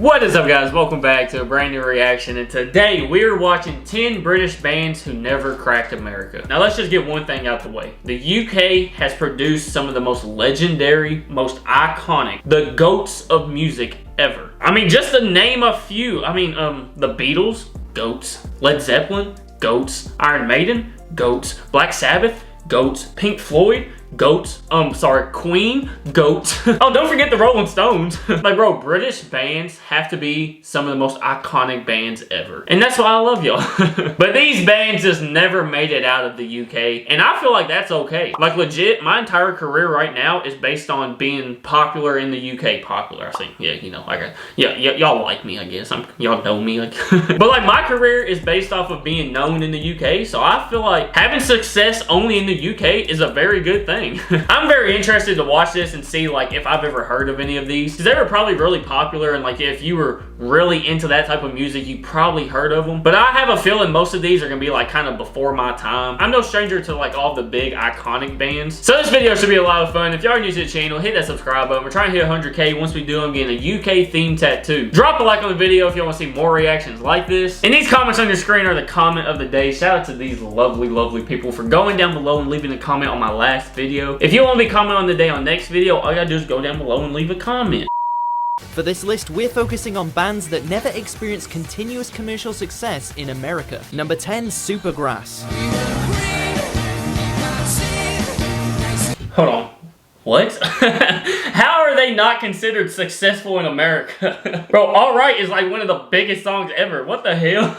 What is up, guys? Welcome back to a brand new reaction, and today we're watching 10 British bands who never cracked America. Now let's just get one thing out the way. The UK has produced some of the most legendary, most iconic, the GOATs of music ever. I mean, just to name a few, the Beatles, GOATs. Led Zeppelin, GOATs. Iron Maiden, GOATs. Black Sabbath, GOATs. Pink Floyd, GOATs. Queen, GOATs. Oh, don't forget the Rolling Stones. Like, bro, British bands have to be some of the most iconic bands ever. And that's why I love y'all. But these bands just never made it out of the UK. And I feel like that's okay. Like, legit, my entire career right now is based on being popular in the UK. Popular, I think. Yeah, you know, y'all like me, I guess. Y'all know me. Like. But, like, my career is based off of being known in the UK. So I feel like having success only in the UK is a very good thing. I'm very interested to watch this and see like if I've ever heard of any of these, because they were probably really popular, and like if you were really into that type of music, you probably heard of them. But I have a feeling most of these are gonna be like kind of before my time. I'm no stranger to like all the big iconic bands, so this video should be a lot of fun. If y'all are new to the channel, hit that subscribe button. We're trying to hit 100K. Once we do, I'm getting a UK themed tattoo. Drop a like on the video if you want to see more reactions like this, and these comments on your screen are the comment of the day. Shout out to these lovely people for going down below and leaving a comment on my last video. If you want to be commenting on the day on next video, all you gotta do is go down below and leave a comment. For this list, we're focusing on bands that never experienced continuous commercial success in America. Number 10, Supergrass. Hold on. What? How are they not considered successful in America? Bro, Alright is like one of the biggest songs ever. What the hell?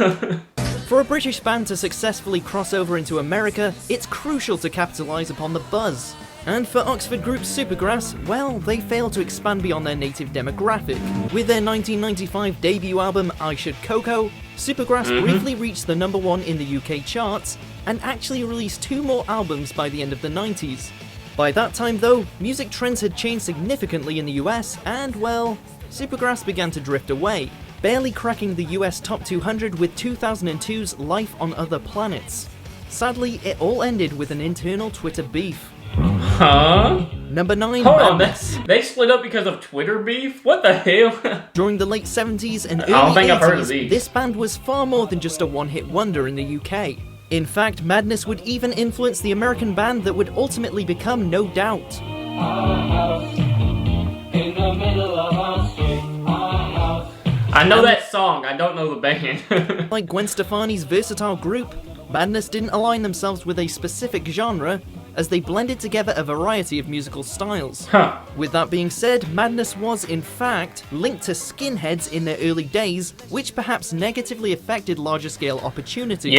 For a British band to successfully cross over into America, it's crucial to capitalise upon the buzz. And for Oxford group Supergrass, well, they failed to expand beyond their native demographic. With their 1995 debut album I Should Coco, Supergrass briefly reached the #1 in the UK charts, and actually released 2 more albums by the end of the 90s. By that time though, music trends had changed significantly in the US, and well, Supergrass began to drift away, barely cracking the US Top 200 with 2002's Life on Other Planets. Sadly, it all ended with an internal Twitter beef. Huh? Number 9, Hold on, Manic. they split up because of Twitter beef? What the hell? During the late 70s and early I don't think 80s, I've heard of these. This band was far more than just a one-hit wonder in the UK. In fact, Madness would even influence the American band that would ultimately become No Doubt. I know that song, I don't know the band. Like Gwen Stefani's versatile group, Madness didn't align themselves with a specific genre, as they blended together a variety of musical styles. With that being said, Madness was, in fact, linked to skinheads in their early days, which perhaps negatively affected larger-scale opportunities.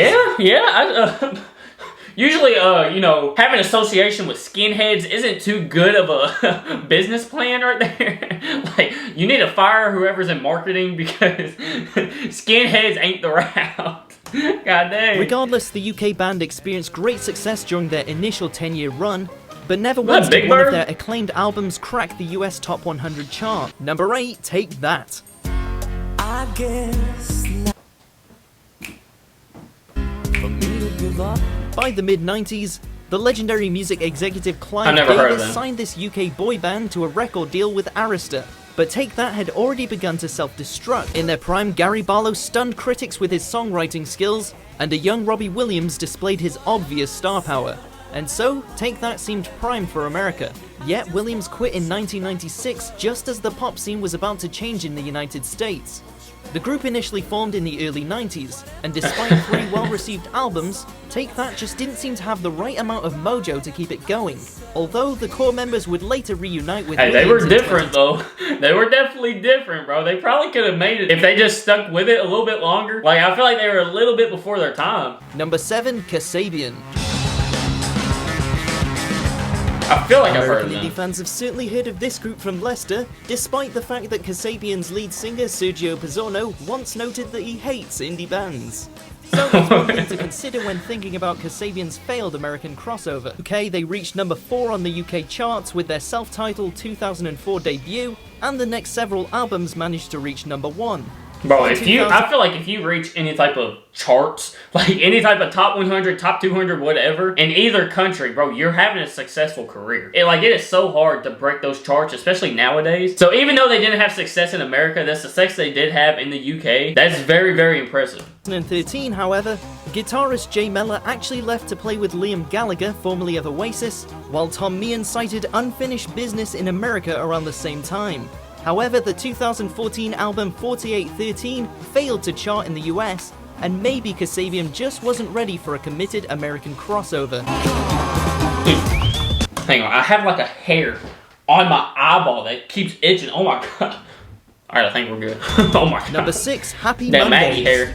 Usually, you know, having association with skinheads isn't too good of a business plan right there. Like, you need to fire whoever's in marketing because skinheads ain't the route. God dang. Regardless, the UK band experienced great success during their initial 10-year run, but never once did one of their acclaimed albums crack the US Top 100 chart. Number 8, Take That. I guess for me to give up. By the mid-90s, the legendary music executive Clive Davis signed this UK boy band to a record deal with Arista. But Take That had already begun to self-destruct. In their prime, Gary Barlow stunned critics with his songwriting skills, and a young Robbie Williams displayed his obvious star power. And so, Take That seemed prime for America. Yet Williams quit in 1996 just as the pop scene was about to change in the United States. The group initially formed in the early 90s, and despite 3 well-received albums, Take That just didn't seem to have the right amount of mojo to keep it going. Although the core members would later reunite with Williams. They were different though. They were definitely different, bro. They probably could have made it if they just stuck with it a little bit longer. Like, I feel like they were a little bit before their time. Number 7, Kasabian. I feel like I've heard of them. Indie fans have certainly heard of this group from Leicester, despite the fact that Kasabian's lead singer Sergio Pizzorno once noted that he hates indie bands. So it's one thing to consider when thinking about Kasabian's failed American crossover. Okay, they reached number 4 on the UK charts with their self-titled 2004 debut, and the next several albums managed to reach number 1. Bro, I feel like if you reach any type of charts, like any type of top 100, top 200, whatever, in either country, bro, you're having a successful career. It is so hard to break those charts, especially nowadays. So even though they didn't have success in America, the success they did have in the UK, that's very, very impressive. In 2013, however, guitarist Jay Mellor actually left to play with Liam Gallagher, formerly of Oasis, while Tom Meehan cited unfinished business in America around the same time. However, the 2014 album 4813 failed to chart in the US, and maybe Kasabian just wasn't ready for a committed American crossover. Hang on, I have like a hair on my eyeball that keeps itching. Oh my god. Alright, I think we're good. Oh my god. Number 6, Happy that Mondays. Maggie hair.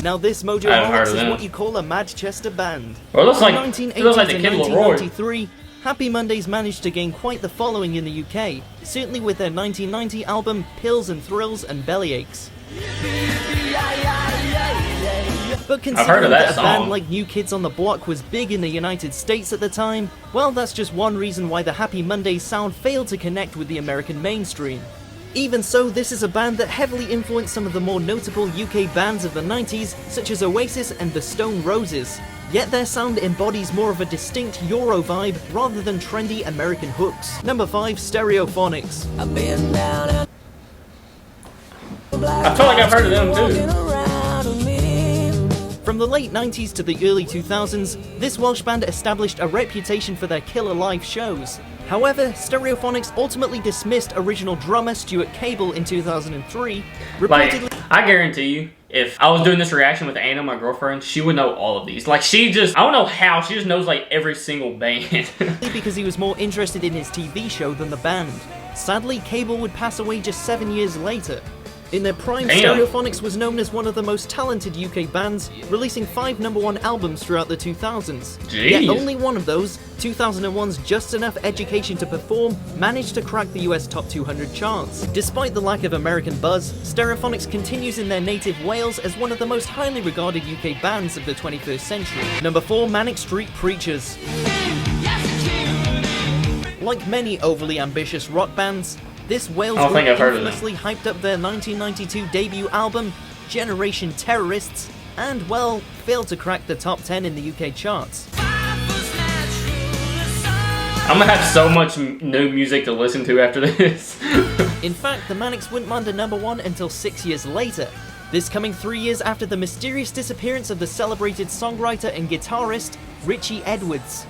Now this Mojo is what you call a Manchester band. Well, it looks like, From 1980 to 1993, Happy Mondays managed to gain quite the following in the UK, certainly with their 1990 album Pills and Thrills and Bellyaches. But considering that a band like New Kids on the Block was big in the United States at the time, well, that's just one reason why the Happy Mondays sound failed to connect with the American mainstream. Even so, this is a band that heavily influenced some of the more notable UK bands of the 90s, such as Oasis and the Stone Roses. Yet their sound embodies more of a distinct Euro vibe rather than trendy American hooks. Number 5, Stereophonics. I feel like I've heard of them too. From the late 90s to the early 2000s, this Welsh band established a reputation for their killer live shows. However, Stereophonics ultimately dismissed original drummer Stuart Cable in 2003, reportedly... Like, I guarantee you, if I was doing this reaction with Anna, my girlfriend, she would know all of these. Like, I don't know how, she just knows like every single band. because he was more interested in his TV show than the band. Sadly, Cable would pass away just 7 years later. In their prime, Stereophonics was known as one of the most talented UK bands, releasing 5 #1 albums throughout the 2000s. Jeez. Yet only one of those, 2001's Just Enough Education to Perform, managed to crack the US top 200 charts. Despite the lack of American buzz, Stereophonics continues in their native Wales as one of the most highly regarded UK bands of the 21st century. Number 4, Manic Street Preachers. Like many overly ambitious rock bands, this Wales group infamously hyped up their 1992 debut album, Generation Terrorists, and, well, failed to crack the top 10 in the UK charts. I'm gonna have so much new music to listen to after this. In fact, the Manics wouldn't land a #1 until 6 years later. This coming 3 years after the mysterious disappearance of the celebrated songwriter and guitarist, Richie Edwards.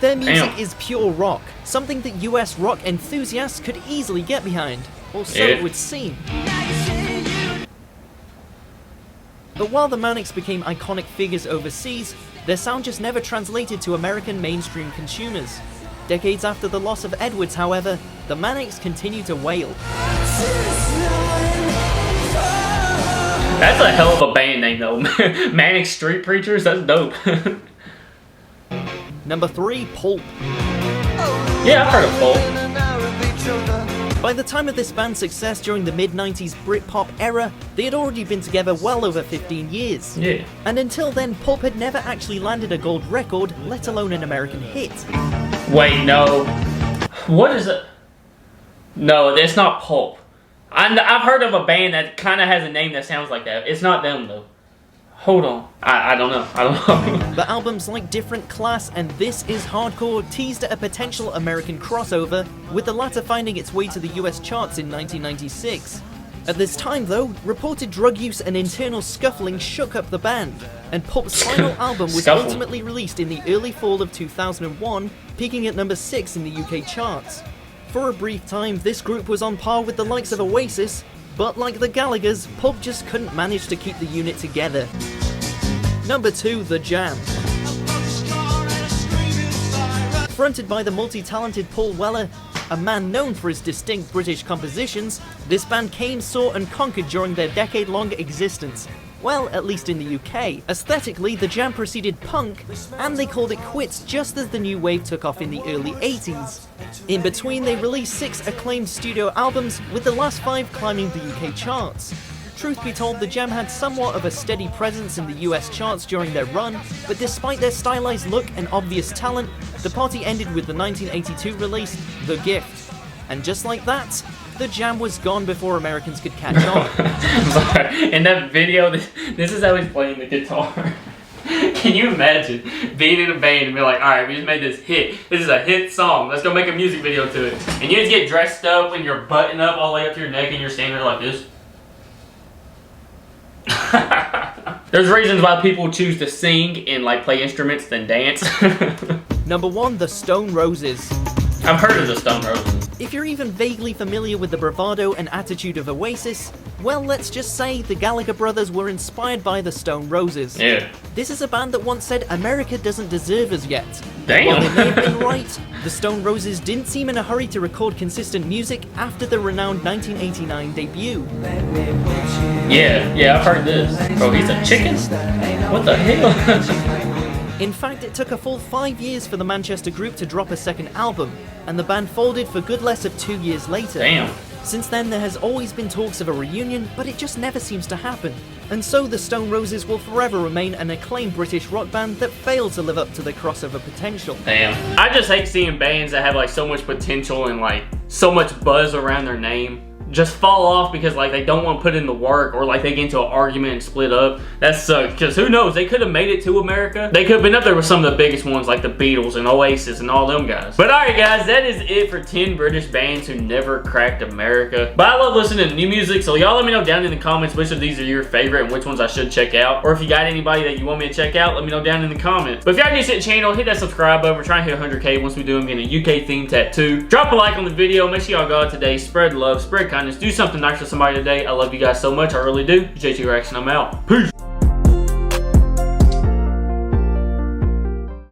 Their music is pure rock, something that US rock enthusiasts could easily get behind, or so it would seem. But while the Manics became iconic figures overseas, their sound just never translated to American mainstream consumers. Decades after the loss of Edwards, however, the Manics continue to wail. That's a hell of a band name though. Manic Street Preachers, that's dope. Number 3, Pulp. Yeah, I've heard of Pulp. By the time of this band's success during the mid-90s Britpop era, they had already been together well over 15 years. Yeah. And until then, Pulp had never actually landed a gold record, let alone an American hit. Wait, no. What is it? No, it's not Pulp. I've heard of a band that kind of has a name that sounds like that. It's not them though. Hold on. I don't know. But albums like Different Class and This Is Hardcore teased at a potential American crossover, with the latter finding its way to the US charts in 1996. At this time though, reported drug use and internal scuffling shook up the band, and Pulp's final album was ultimately released in the early fall of 2001, peaking at number 6 in the UK charts. For a brief time, this group was on par with the likes of Oasis, but like the Gallaghers, Pulp just couldn't manage to keep the unit together. Number 2, The Jam. Fronted by the multi-talented Paul Weller, a man known for his distinct British compositions, this band came, saw and conquered during their decade-long existence. Well, at least in the UK. Aesthetically, The Jam preceded punk, and they called it quits just as the new wave took off in the early 80s. In between, they released 6 acclaimed studio albums, with the last 5 climbing the UK charts. Truth be told, The Jam had somewhat of a steady presence in the US charts during their run, but despite their stylized look and obvious talent, the party ended with the 1982 release, The Gift. And just like that, The The Jam was gone before Americans could catch on. I'm sorry. In that video, this is how he's playing the guitar. Can you imagine being in a band and be like, alright, we just made this hit. This is a hit song. Let's go make a music video to it. And you just get dressed up and you're buttoned up all the way up to your neck and you're standing there like this. There's reasons why people choose to sing and like play instruments than dance. Number 1, the Stone Roses. I've heard of the Stone Roses. If you're even vaguely familiar with the bravado and attitude of Oasis, well, let's just say the Gallagher brothers were inspired by the Stone Roses. Yeah. This is a band that once said America doesn't deserve us yet. Damn. While they may have been right, the Stone Roses didn't seem in a hurry to record consistent music after the renowned 1989 debut. Yeah, I've heard this. Bro, he's a chicken? What the hell? In fact, it took a full 5 years for the Manchester group to drop a second album, and the band folded for good less of 2 years later. Damn. Since then, there has always been talks of a reunion, but it just never seems to happen. And so the Stone Roses will forever remain an acclaimed British rock band that failed to live up to their crossover potential. Damn. I just hate seeing bands that have like so much potential and like so much buzz around their name just fall off because like they don't want to put in the work, or like they get into an argument and split up. That sucks, because who knows, they could have made it to America. They could have been up there with some of the biggest ones like the Beatles and Oasis and all them guys. But alright guys, that is it for 10 British bands who never cracked America. But I love listening to new music, so y'all let me know down in the comments which of these are your favorite and which ones I should check out. Or if you got anybody that you want me to check out, let me know down in the comments. But if y'all new to the channel, hit that subscribe button. We're trying to hit 100K. Once we do, I'm getting a UK themed tattoo. Drop a like on the video. Make sure y'all go out today. Spread love, spread kindness, do something nice for somebody today. I love you guys so much. I really do. JT Rex, and I'm out. Peace.